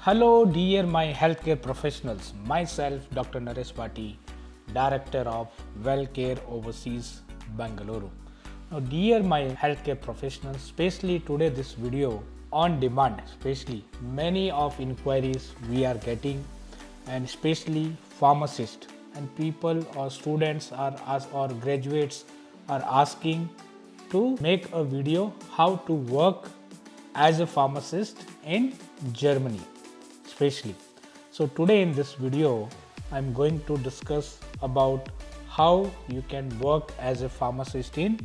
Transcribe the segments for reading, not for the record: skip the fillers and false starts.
Hello dear my healthcare professionals, myself Dr. Naresh Bhati, Director of Welcare Overseas, Bangalore. Now dear my healthcare professionals, especially today this video on demand, especially many of inquiries we are getting, and especially pharmacists and people or students or graduates are asking to make a video how to work as a pharmacist in Germany especially. So today in this video I'm going to discuss about how you can work as a pharmacist in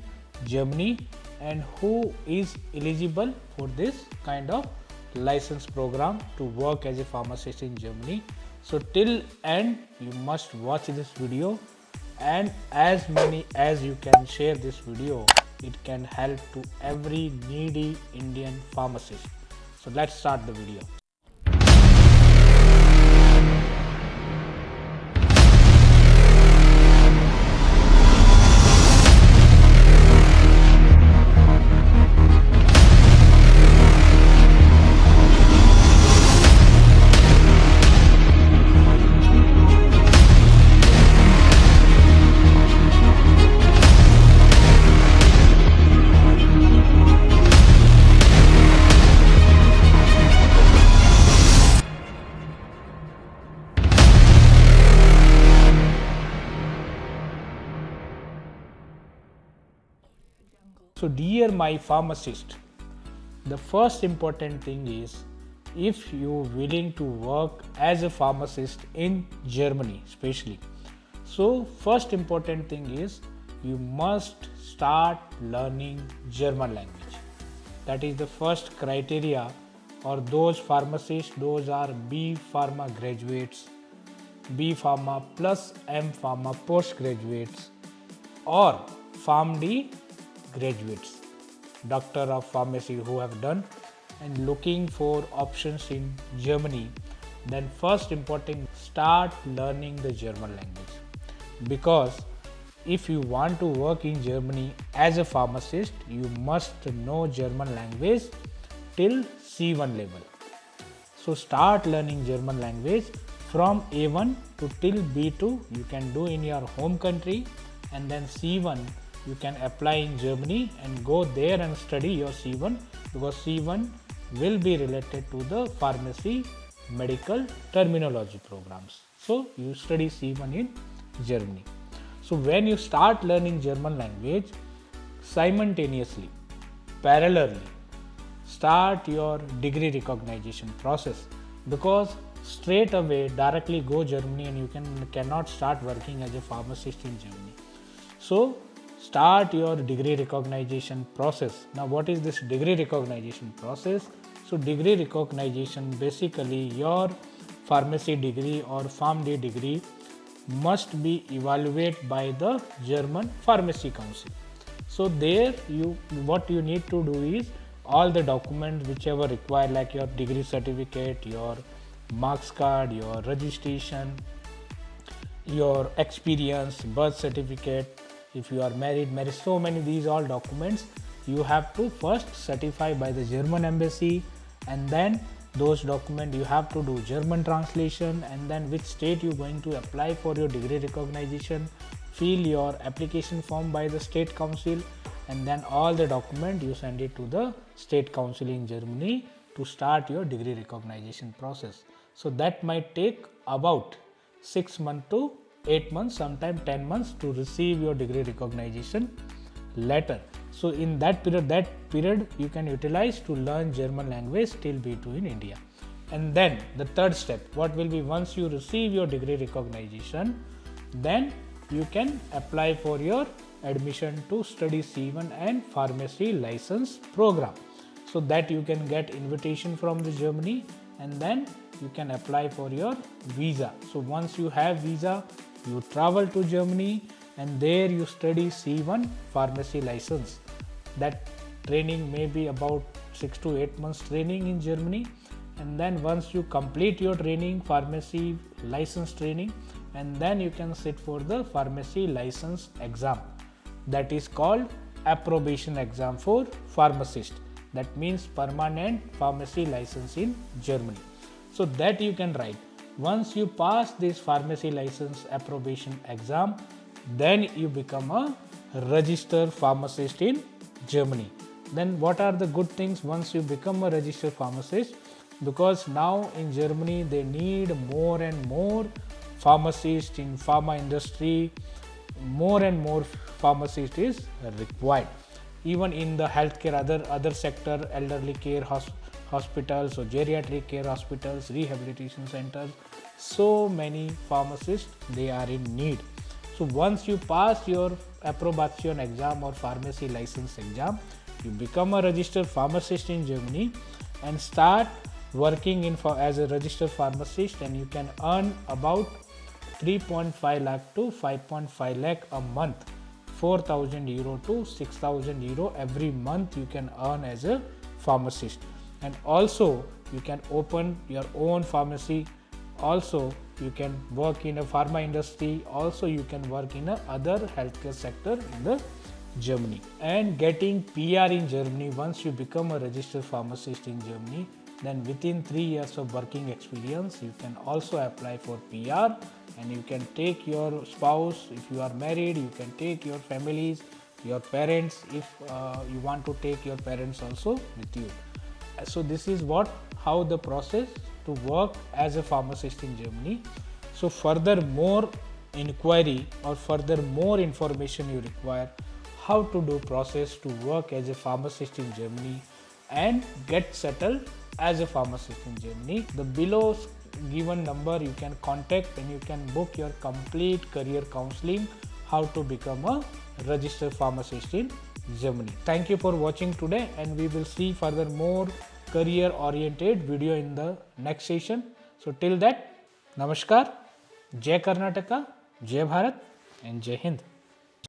Germany and who is eligible for this kind of license program to work as a pharmacist in Germany. So till end you must watch this video, and as many as you can share this video, it can help to every needy Indian pharmacist. So let's start the video. So dear my pharmacist, the first important thing is if you willing to work as a pharmacist in Germany especially. So first important thing is you must start learning German language. That is the first criteria, or those pharmacists, those are B Pharma graduates, B Pharma plus M Pharma postgraduates, or PharmD graduates, Doctor of Pharmacy who have done and looking for options in Germany. Then first important, start learning the German language, because if you want to work in Germany as a pharmacist, you must know German language till C1 level. So start learning German language from A1 to till B2 you can do in your home country, and then C1 you can apply in Germany and go there and study your C1, because C1 will be related to the pharmacy medical terminology programs. So you study C1 in Germany. So when you start learning German language, simultaneously, parallelly, start your degree recognition process, because straight away directly go Germany and you cannot start working as a pharmacist in Germany. So start your degree recognition process. Now what is this degree recognition process? So degree recognition, basically your pharmacy degree or PharmD degree must be evaluated by the German Pharmacy Council. So there what you need to do is all the documents whichever required, like your degree certificate, your marks card, your registration, your experience, birth certificate, if you are married, so many these all documents you have to first certify by the German embassy, and then those documents you have to do German translation, and then which state you going to apply for your degree recognition, fill your application form by the state council, and then all the document you send it to the state council in Germany to start your degree recognition process. So that might take about 6 months to 8 months, sometimes 10 months to receive your degree recognition letter. So in that period you can utilize to learn German language till B2 in India. And then the third step, what will be, once you receive your degree recognition, then you can apply for your admission to study C1 and pharmacy license program, so that you can get invitation from the Germany, and then you can apply for your visa. So once you have visa, you travel to Germany and there you study C1 pharmacy license. That training may be about 6 to 8 months training in Germany, and then once you complete your training, pharmacy license training, and then you can sit for the pharmacy license exam, that is called approbation exam for pharmacist. That means permanent pharmacy license in Germany. So that you can write. Once you pass this pharmacy license approbation exam, then you become a registered pharmacist in Germany. Then what are the good things once you become a registered pharmacist? Because now in Germany they need more and more pharmacists in pharma industry. More and more pharmacist is required. Even in the healthcare, other sector, elderly care hospitals or geriatric care hospitals, rehabilitation centers, so many pharmacists they are in need. So once you pass your approbation exam or pharmacy license exam, you become a registered pharmacist in Germany and start working as a registered pharmacist, and you can earn about 3.5 lakh to 5.5 lakh a month, 4,000 euro to 6,000 euro every month you can earn as a pharmacist. And also you can open your own pharmacy, also you can work in a pharma industry, also you can work in a other healthcare sector in the Germany. And getting PR in Germany, once you become a registered pharmacist in Germany, then within 3 years of working experience you can also apply for PR, and you can take your spouse. If you are married, you can take your families, your parents, if you want to take your parents also with you. So this is how the process to work as a pharmacist in Germany. So further more inquiry or further more information you require, how to do process to work as a pharmacist in Germany and get settled as a pharmacist in Germany, the below given number you can contact and you can book your complete career counseling, how to become a registered pharmacist in Germany. Thank you for watching today, and we will see further more career oriented video in the next session. So till that, Namaskar, Jai Karnataka, Jai Bharat and Jai Hind.